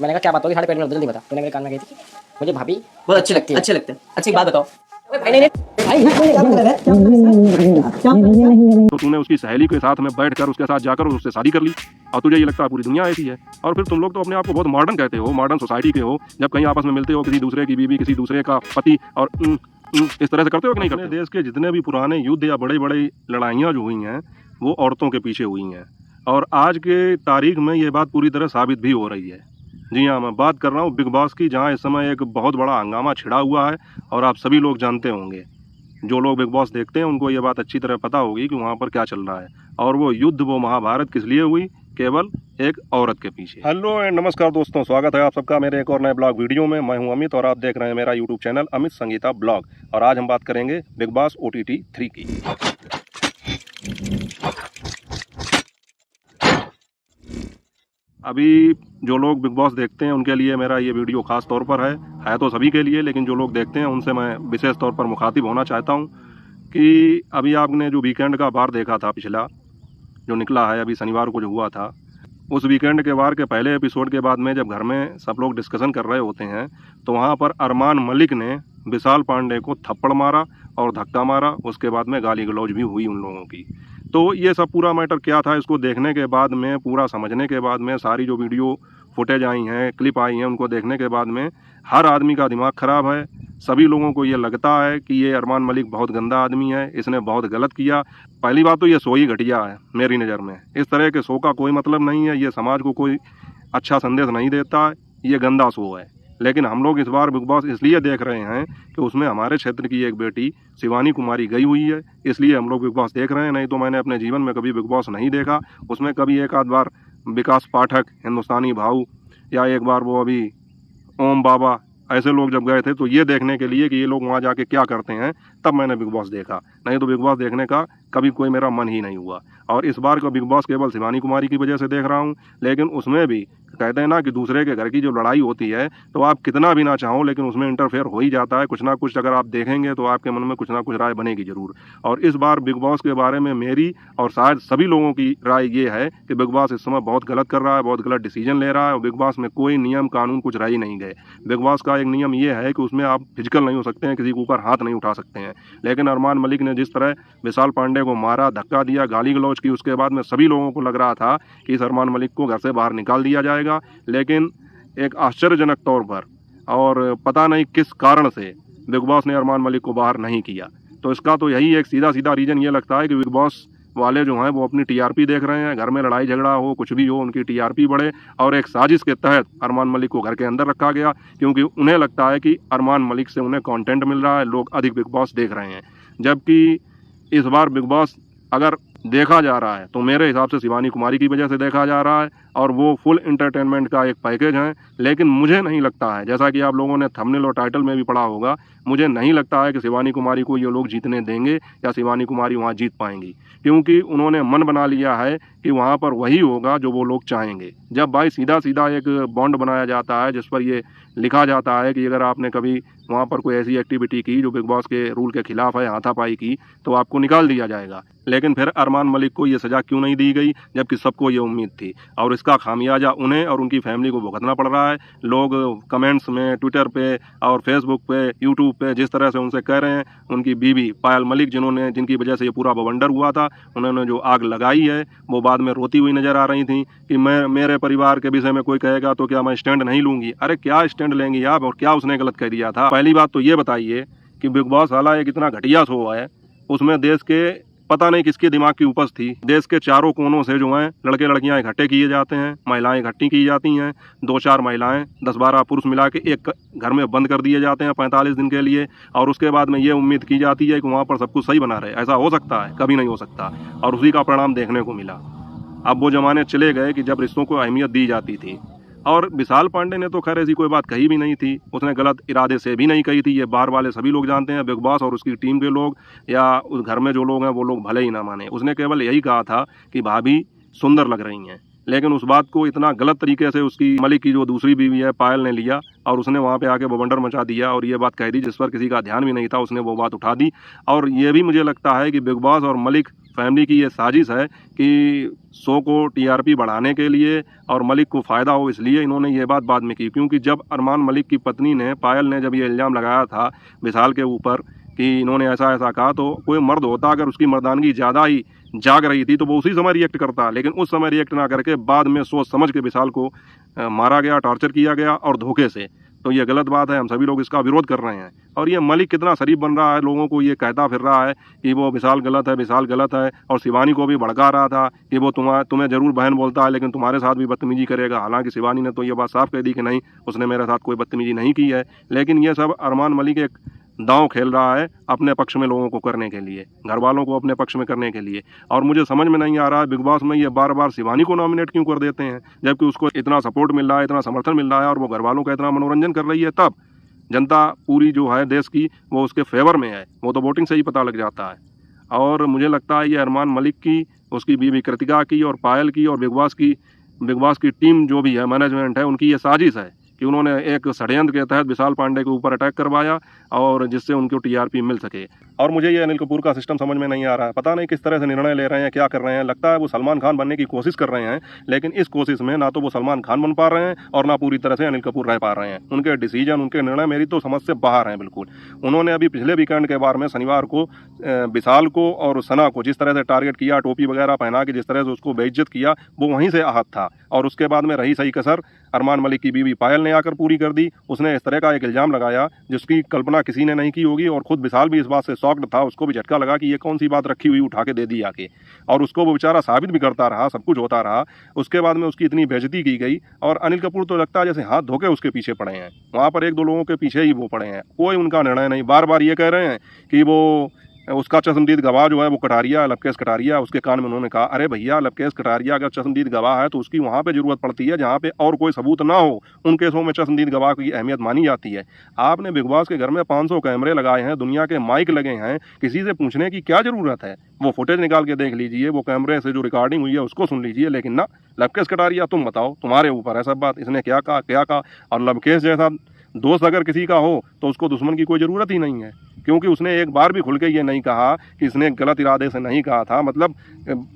मैंने कहा क्या बात होगी, साढ़े पेट में जल्दी बता। तूने मेरे कान में कही थी मुझे भाभी बहुत अच्छी लगती है। अच्छे लगते हैं। अच्छी बात बताओ। भाई नहीं तो तूने उसकी सहेली के साथ में बैठकर उसके साथ जाकर उससे शादी कर ली और तुझे ये लगता है पूरी दुनिया ऐसी है। और फिर तुम लोग तो अपने आप को बहुत मॉडर्न कहते हो, मॉडर्न सोसाइटी के हो। जब कहीं आपस में मिलते हो, किसी दूसरे की बीवी, किसी दूसरे का पति और इस तरह से करते हो कि नहीं करते? देश के जितने भी पुराने युद्ध या बड़ी बड़ी लड़ाइयाँ जो हुई हैं वो औरतों के पीछे हुई हैं और आज के तारीख में ये बात पूरी तरह साबित भी हो रही है। जी हाँ, मैं बात कर रहा हूँ बिग बॉस की, जहाँ इस समय एक बहुत बड़ा हंगामा छिड़ा हुआ है और आप सभी लोग जानते होंगे। जो लोग बिग बॉस देखते हैं उनको ये बात अच्छी तरह पता होगी कि वहाँ पर क्या चल रहा है और वो युद्ध, वो महाभारत किस लिए हुई, केवल एक औरत के पीछे। हेलो एंड नमस्कार दोस्तों, स्वागत है आप सबका मेरे एक और नए ब्लॉग वीडियो में। मैं हूं अमित और आप देख रहे हैं मेरा YouTube channel Amit Sangeeta blog. और आज हम बात करेंगे बिग बॉस OTT 3 की। अभी जो लोग बिग बॉस देखते हैं उनके लिए मेरा ये वीडियो खास तौर पर है तो सभी के लिए, लेकिन जो लोग देखते हैं उनसे मैं विशेष तौर पर मुखातिब होना चाहता हूँ कि अभी आपने जो वीकेंड का वार देखा था, पिछला जो निकला है अभी शनिवार को जो हुआ था, उस वीकेंड के वार के पहले एपिसोड के बाद में जब घर में सब लोग डिस्कशन कर रहे होते हैं तो वहाँ पर अरमान मलिक ने विशाल पांडे को थप्पड़ मारा और धक्का मारा। उसके बाद में गाली गलौज भी हुई उन लोगों की। तो ये सब पूरा मैटर क्या था, इसको देखने के बाद में, पूरा समझने के बाद में, सारी जो वीडियो फुटेज आई हैं, क्लिप आई हैं, उनको देखने के बाद में हर आदमी का दिमाग ख़राब है। सभी लोगों को ये लगता है कि ये अरमान मलिक बहुत गंदा आदमी है, इसने बहुत गलत किया। पहली बात तो ये शो ही घटिया है मेरी नज़र में। इस तरह के शो का कोई मतलब नहीं है, ये समाज को कोई अच्छा संदेश नहीं देता है, ये गंदा शो है। लेकिन हम लोग इस बार बिग बॉस इसलिए देख रहे हैं कि उसमें हमारे क्षेत्र की एक बेटी शिवानी कुमारी गई हुई है, इसलिए हम लोग बिग बॉस देख रहे हैं। नहीं तो मैंने अपने जीवन में कभी बिग बॉस नहीं देखा। उसमें कभी एक आध बार विकास पाठक, हिंदुस्तानी भाऊ, या एक बार वो अभी ओम बाबा, ऐसे लोग जब गए थे तो ये देखने के लिए कि ये लोग वहाँ जाके क्या करते हैं, तब मैंने बिग बॉस देखा। नहीं तो बिग बॉस देखने का कभी कोई मेरा मन ही नहीं हुआ। और इस बार का बिग बॉस केवल शिवानी कुमारी की वजह से देख रहा हूँ। लेकिन उसमें भी कहते हैं ना कि दूसरे के घर की जो लड़ाई होती है तो आप कितना भी ना चाहो लेकिन उसमें इंटरफेयर हो ही जाता है। कुछ ना कुछ अगर आप देखेंगे तो आपके मन में कुछ ना कुछ राय बनेगी ज़रूर। और इस बार बिग बॉस के बारे में मेरी और शायद सभी लोगों की राय ये है कि बिग बॉस इस समय बहुत गलत कर रहा है, बहुत गलत डिसीजन ले रहा है। और बिग बॉस में कोई नियम कानून कुछ रह ही नहीं गए। बिग बॉस का एक नियम ये है कि उसमें आप फिजिकल नहीं हो सकते हैं, किसी के ऊपर हाथ नहीं उठा सकते हैं। लेकिन अरमान मलिक ने जिस तरह विशाल पांडे को मारा, धक्का दिया, गाली गलौज की, उसके बाद में सभी लोगों को लग रहा था कि इस अरमान मलिक को घर से बाहर निकाल दिया जाएगा। लेकिन एक आश्चर्यजनक तौर पर और पता नहीं किस कारण से बिग बॉस ने अरमान मलिक को बाहर नहीं किया। तो इसका तो यही एक सीधा सीधा रीज़न ये लगता है कि बिग बॉस वाले जो हैं वो अपनी TRP देख रहे हैं। घर में लड़ाई झगड़ा हो, कुछ भी हो, उनकी TRP बढ़े। और एक साजिश के तहत अरमान मलिक को घर के अंदर रखा गया क्योंकि उन्हें लगता है कि अरमान मलिक से उन्हें कंटेंट मिल रहा है, लोग अधिक बिग बॉस देख रहे हैं। जबकि इस बार बिग बॉस अगर देखा जा रहा है तो मेरे हिसाब से शिवानी कुमारी की वजह से देखा जा रहा है और वो फुल एंटरटेनमेंट का एक पैकेज है। लेकिन मुझे नहीं लगता है, जैसा कि आप लोगों ने थंबनेल और टाइटल में भी पढ़ा होगा, मुझे नहीं लगता है कि शिवानी कुमारी को ये लोग जीतने देंगे या शिवानी कुमारी वहाँ जीत पाएंगी। क्योंकि उन्होंने मन बना लिया है कि वहाँ पर वही होगा जो वो लोग चाहेंगे। जब भाई सीधा सीधा एक बॉन्ड बनाया जाता है जिस पर ये लिखा जाता है कि अगर आपने कभी वहाँ पर कोई ऐसी एक्टिविटी की जो बिग बॉस के रूल के खिलाफ है, हाथापाई की, तो आपको निकाल दिया जाएगा। लेकिन फिर अरमान मलिक को ये सज़ा क्यों नहीं दी गई, जबकि सबको ये उम्मीद थी। और इसका खामियाजा उन्हें और उनकी फैमिली को भुगतना पड़ रहा है। लोग कमेंट्स में, ट्विटर पे और फेसबुक पे, यूट्यूब पे जिस तरह से उनसे कह रहे हैं, उनकी बीवी पायल मलिक जिनकी वजह से ये पूरा बवंडर हुआ था, उन्होंने जो आग लगाई है वो बाद में रोती हुई नज़र आ रही थी कि मेरे परिवार के विषय में कोई कहेगा तो क्या मैं स्टैंड नहीं लूँगी। अरे क्या स्टैंड लेंगी आप, और क्या उसने गलत कह दिया था? पहली बात तो ये बताइए कि बिग बॉस वाला एक इतना घटिया शो है, उसमें देश के पता नहीं किसके दिमाग की उपज थी। देश के चारों कोनों से जो हैं लड़के लड़कियां इकट्ठे किए जाते हैं, महिलाएं इकट्ठी की जाती हैं, 2-4 महिलाएं, 10-12 पुरुष मिला के एक घर में बंद कर दिए जाते हैं 45 दिन के लिए। और उसके बाद में ये उम्मीद की जाती है कि वहाँ पर सब कुछ सही बना रहे। ऐसा हो सकता है? कभी नहीं हो सकता। और उसी का परिणाम देखने को मिला। अब वो ज़माने चले गए कि जब रिश्तों को अहमियत दी जाती थी। और विशाल पांडे ने तो खैर ऐसी कोई बात कही भी नहीं थी, उसने गलत इरादे से भी नहीं कही थी। ये बार वाले सभी लोग जानते हैं, बिग बॉस और उसकी टीम के लोग या उस घर में जो लोग हैं वो लोग भले ही ना माने। उसने केवल यही कहा था कि भाभी सुंदर लग रही हैं। लेकिन उस बात को इतना गलत तरीके से उसकी मलिक की जो दूसरी बीवी है पायल ने लिया और उसने वहाँ पे आके बवंडर मचा दिया और ये बात कह दी जिस पर किसी का ध्यान भी नहीं था, उसने वो बात उठा दी। और ये भी मुझे लगता है कि बिग बॉस और मलिक फैमिली की ये साजिश है कि शो को टीआरपी बढ़ाने के लिए और मलिक को फ़ायदा हो, इसलिए इन्होंने ये बात बाद में की। क्योंकि जब अरमान मलिक की पत्नी ने, पायल ने, जब ये इल्ज़ाम लगाया था विशाल के ऊपर कि इन्होंने ऐसा ऐसा कहा, तो कोई मर्द होता अगर उसकी मर्दानगी ज़्यादा ही जाग रही थी तो वो उसी समय रिएक्ट करता। लेकिन उस समय रिएक्ट ना करके बाद में सोच समझ के विशाल को मारा गया, टॉर्चर किया गया और धोखे से। तो ये गलत बात है, हम सभी लोग इसका विरोध कर रहे हैं। और ये मलिक कितना शरीफ बन रहा है, लोगों को ये कहता फिर रहा है कि वो विशाल गलत है, विशाल गलत है, और शिवानी को भी भड़का रहा था कि वो तुम्हें ज़रूर बहन बोलता है लेकिन तुम्हारे साथ भी बदतमीजी करेगा। हालांकि शिवानी ने तो ये बात साफ कह दी कि नहीं, उसने मेरे साथ कोई बदतमीजी नहीं की है। लेकिन ये सब अरमान मलिक एक दांव खेल रहा है अपने पक्ष में लोगों को करने के लिए, घर वालों को अपने पक्ष में करने के लिए। और मुझे समझ में नहीं आ रहा है बिग बॉस में ये बार बार शिवानी को नॉमिनेट क्यों कर देते हैं, जबकि उसको इतना सपोर्ट मिल रहा है, इतना समर्थन मिल रहा है और वो घर वालों का इतना मनोरंजन कर रही है। तब जनता पूरी जो है देश की वो उसके फेवर में है, वो तो वोटिंग से ही पता लग जाता है। और मुझे लगता है ये अरमान मलिक की, उसकी बीवी कृतिका की और पायल की और बिग बॉस की टीम जो भी है, मैनेजमेंट है, उनकी ये साजिश है कि उन्होंने एक षड्यंत्र के तहत विशाल पांडे के ऊपर अटैक करवाया और जिससे उनको टीआरपी मिल सके। और मुझे ये अनिल कपूर का सिस्टम समझ में नहीं आ रहा है, पता नहीं किस तरह से निर्णय ले रहे हैं, क्या कर रहे हैं। लगता है वो सलमान खान बनने की कोशिश कर रहे हैं, लेकिन इस कोशिश में ना तो वो सलमान खान बन पा रहे हैं और ना पूरी तरह से अनिल कपूर रह पा रहे हैं। उनके डिसीजन, उनके निर्णय मेरी तो समझ से बाहर हैं बिल्कुल। उन्होंने अभी पिछले वीकेंड के बारे में शनिवार को विशाल को और सना को जिस तरह से टारगेट किया, टोपी वगैरह पहना के जिस तरह से उसको बेइज्जत किया, वो वहीं से आहत था। और उसके बाद में रही सही कसर अरमान मलिक की बीवी पायल ने आकर पूरी कर दी। उसने इस तरह का एक इल्ज़ाम लगाया जिसकी कल्पना किसी ने नहीं की होगी, और खुद विशाल भी इस बात से शॉक्ड था। उसको भी झटका लगा कि ये कौन सी बात रखी हुई उठा के दे दी आके, और उसको वो बेचारा साबित भी करता रहा, सब कुछ होता रहा। उसके बाद में उसकी इतनी बेइज्जती की गई, और अनिल कपूर तो लगता है जैसे हाथ धोके उसके पीछे पड़े हैं, वहाँ पर एक दो लोगों के पीछे ही वो पड़े हैं। कोई उनका निर्णय नहीं। बार बार ये कह रहे हैं कि वो उसका चश्मदीद गवाह जो है वो कटारिया, लवकेश कटारिया, उसके कान में उन्होंने कहा, अरे भैया लवकेश कटारिया अगर चश्मदीद गवाह है तो उसकी वहाँ पे ज़रूरत पड़ती है जहाँ पे और कोई सबूत ना हो। उन केसों में चश्मदीद गवाह की अहमियत मानी जाती है। आपने बिग बॉस के घर में 500 कैमरे लगाए हैं, दुनिया के माइक लगे हैं, किसी से पूछने की क्या ज़रूरत है? वो फुटेज निकाल के देख लीजिए, वो कैमरे से जो रिकॉर्डिंग हुई है उसको सुन लीजिए। लेकिन ना, लवकेश कटारिया तुम बताओ, तुम्हारे ऊपर है सब बात, इसने क्या कहा क्या कहा। और लवकेश जैसा दोस्त अगर किसी का हो तो उसको दुश्मन की कोई ज़रूरत ही नहीं है, क्योंकि उसने एक बार भी खुल के ये नहीं कहा कि इसने गलत इरादे से नहीं कहा था। मतलब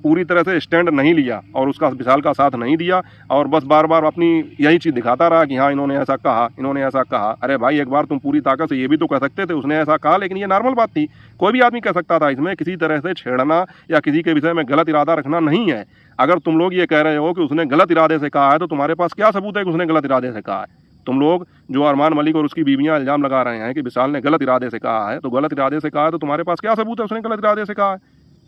पूरी तरह से स्टैंड नहीं लिया और उसका विशाल का साथ नहीं दिया, और बस बार बार अपनी यही चीज़ दिखाता रहा कि हाँ इन्होंने ऐसा कहा, इन्होंने ऐसा कहा। अरे भाई, एक बार तुम पूरी ताकत से ये भी तो कह सकते थे उसने ऐसा कहा, लेकिन ये नॉर्मल बात थी, कोई भी आदमी कह सकता था। इसमें किसी तरह से छेड़ना या किसी के विषय में गलत इरादा रखना नहीं है। अगर तुम लोग ये कह रहे हो कि उसने गलत इरादे से कहा है तो तुम्हारे पास क्या सबूत है कि उसने गलत इरादे से कहा है? तुम लोग जो अरमान मलिक और उसकी बीवियां इल्ज़ाम लगा रहे हैं कि विशाल ने गलत इरादे से कहा है, तो गलत इरादे से कहा है तो तुम्हारे पास क्या सबूत है उसने गलत इरादे से कहा है?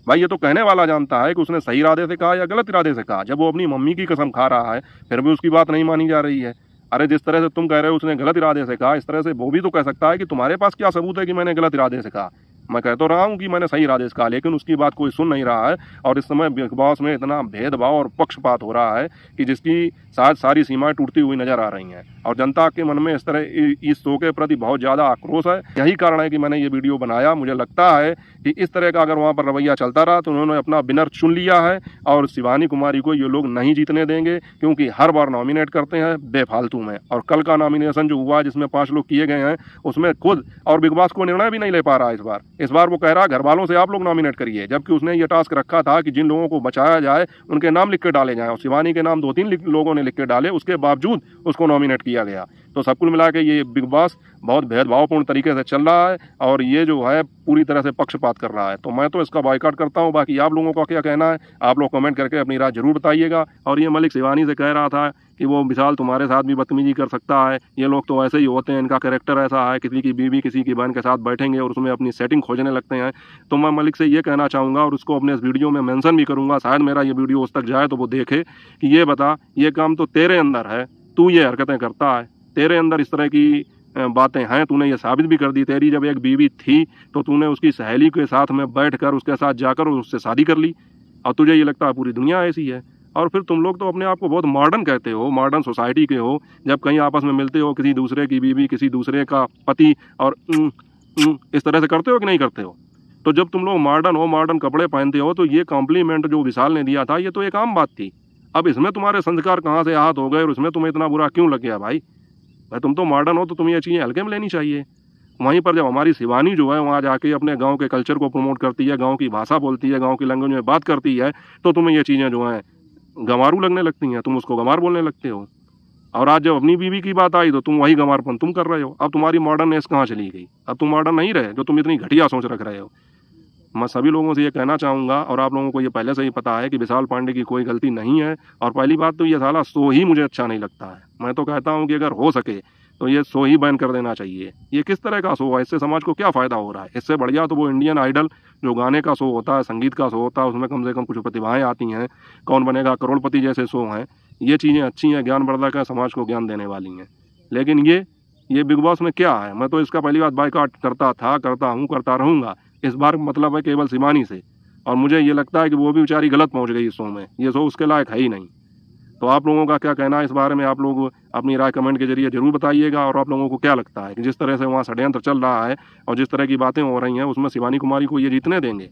भाई, ये तो कहने वाला जानता है कि उसने सही इरादे से कहा या गलत इरादे से कहा। जब वो अपनी मम्मी की कसम खा रहा है फिर भी उसकी बात नहीं मानी जा रही है। अरे जिस तरह से तुम कह रहे हो उसने गलत इरादे से कहा, इस तरह से वो भी तो कह सकता है कि तुम्हारे पास क्या सबूत है कि मैंने गलत इरादे से कहा। मैं कह तो रहा हूँ कि मैंने सही इरादे से कहा, लेकिन उसकी बात कोई सुन नहीं रहा है। और इस समय बिग बॉस में इतना भेदभाव और पक्षपात हो रहा है कि जिसकी सारी सीमाएं टूटती हुई नजर आ रही हैं, और जनता के मन में इस तरह इस शो के प्रति बहुत ज़्यादा आक्रोश है। यही कारण है कि मैंने ये वीडियो बनाया। मुझे लगता है कि इस तरह का अगर वहाँ पर रवैया चलता रहा तो उन्होंने अपना विनर चुन लिया है, और शिवानी कुमारी को ये लोग नहीं जीतने देंगे, क्योंकि हर बार नॉमिनेट करते हैं बेफालतू में। और कल का नॉमिनेशन जो हुआ जिसमें 5 लोग किए गए हैं, उसमें खुद और बिग बॉस को निर्णय भी नहीं ले पा रहा है इस बार वो कह रहा है घर वालों से आप लोग नॉमिनेट करिए, जबकि उसने ये टास्क रखा था कि जिन लोगों को बचाया जाए उनके नाम लिख के डाले जाएं, और शिवानी के नाम 2-3 लोगों ने लिख के डाले, उसके बावजूद उसको नॉमिनेट किया गया। तो सब कुल मिला के ये बिग बॉस बहुत भेदभावपूर्ण तरीके से चल रहा है, और ये जो है पूरी तरह से पक्षपात कर रहा है। तो मैं तो इसका बायकॉट करता हूँ। बाकी आप लोगों का क्या कहना है, आप लोग कमेंट करके अपनी राय जरूर बताइएगा। और ये मलिक शिवानी से कह रहा था कि वो विशाल तुम्हारे साथ भी बदतमीजी कर सकता है, ये लोग तो ऐसे ही होते हैं, इनका कैरेक्टर ऐसा है, किसी की बीवी किसी की बहन के साथ बैठेंगे और उसमें अपनी सेटिंग खोजने लगते हैं। तो मैं मलिक से ये कहना चाहूँगा, और उसको अपने इस वीडियो में मेंशन भी करूँगा, शायद मेरा ये वीडियो उस तक जाए तो वो देखे कि ये बता, ये काम तो तेरे अंदर है, तू ये हरकतें करता है, तेरे अंदर इस तरह की बातें हैं, तूने ये साबित भी कर दी। तेरी जब एक बीवी थी तो तूने उसकी सहेली के साथ में बैठकर उसके साथ जाकर उससे शादी कर ली, और तुझे ये लगता है पूरी दुनिया ऐसी है। और फिर तुम लोग तो अपने आप को बहुत मॉडर्न कहते हो, मॉडर्न सोसाइटी के हो, जब कहीं आपस में मिलते हो किसी दूसरे की बीवी, किसी दूसरे का पति, और इस तरह से करते हो कि नहीं करते हो? तो जब तुम लोग मॉडर्न हो, मॉडर्न कपड़े पहनते हो, तो ये कॉम्प्लीमेंट जो विशाल ने दिया था ये तो एक आम बात थी। अब इसमें तुम्हारे संस्कार कहाँ से आहत हो गए और इसमें तुम्हें इतना बुरा क्यों लग गया? भाई तुम तो मॉडर्न हो तो तुम्हें ये चीज़ें हल्के में लेनी चाहिए। वहीं पर जब हमारी शिवानी जो है वहाँ जाके अपने गांव के कल्चर को प्रमोट करती है, गांव की भाषा बोलती है, गांव की लैंग्वेज में बात करती है, तो तुम्हें ये चीज़ें जो हैं गंवारू लगने लगती हैं, तुम उसको गंवार बोलने लगते हो। और आज जब अपनी बीवी की बात आई तो तुम वही गंवारपन तुम कर रहे हो। अब तुम्हारी मॉडर्ननेस कहाँ चली गई? अब तुम मॉडर्न नहीं रहे जो तुम इतनी घटिया सोच रख रहे हो। मैं सभी लोगों से ये कहना चाहूँगा, और आप लोगों को ये पहले से ही पता है कि विशाल पांडे की कोई गलती नहीं है। और पहली बात तो ये साला शो ही मुझे अच्छा नहीं लगता है। मैं तो कहता हूँ कि अगर हो सके तो ये शो ही बैन कर देना चाहिए। ये किस तरह का शो है? इससे समाज को क्या फ़ायदा हो रहा है? इससे बढ़िया तो वो इंडियन आइडल जो गाने का शो होता है, संगीत का शो होता है, उसमें कम से कम कुछ प्रतिभाएँ आती हैं। कौन बनेगा करोड़पति जैसे शो हैं, ये चीज़ें अच्छी हैं, ज्ञानवर्धक है, समाज को ज्ञान देने वाली हैं। लेकिन ये बिग बॉस में क्या है? मैं तो इसका पहली बात बायकॉट करता था, करता हूँ, करता रहूँगा। इस बार मतलब है केवल शिवानी से। और मुझे ये लगता है कि वो भी बेचारी गलत पहुँच गई इस शो में। ये शो उसके लायक है ही नहीं। तो आप लोगों का क्या कहना है इस बारे में? आप लोग अपनी राय कमेंट के जरिए ज़रूर बताइएगा। और आप लोगों को क्या लगता है कि जिस तरह से वहाँ षड्यंत्र चल रहा है और जिस तरह की बातें हो रही हैं, उसमें शिवानी कुमारी को ये जीतने देंगे?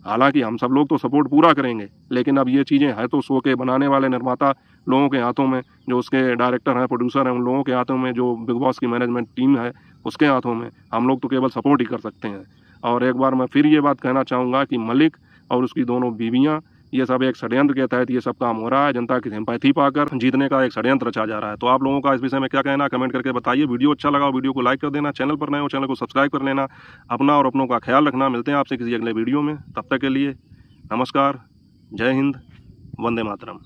हालांकि हम सब लोग तो सपोर्ट पूरा करेंगे, लेकिन अब ये चीज़ें हैं तो शो के बनाने वाले निर्माता लोगों के हाथों में, जो उसके डायरेक्टर हैं, प्रोड्यूसर हैं, उन लोगों के हाथों में, जो बिग बॉस की मैनेजमेंट टीम है उसके हाथों में। हम लोग तो केवल सपोर्ट ही कर सकते हैं। और एक बार मैं फिर ये बात कहना चाहूँगा कि मलिक और उसकी दोनों बीवियाँ, ये सब एक षड्यंत्र के तहत ये सब काम हो रहा है। जनता की सिंपैथी पाकर जीतने का एक षड्यंत्र रचा जा रहा है। तो आप लोगों का इस विषय में क्या कहना, कमेंट करके बताइए। वीडियो अच्छा लगा वीडियो को लाइक कर देना, चैनल पर नए हो चैनल को सब्सक्राइब कर लेना। अपना और अपनों का ख्याल रखना। मिलते हैं आपसे किसी अगले वीडियो में, तब तक के लिए नमस्कार, जय हिंद, वंदे मातरम।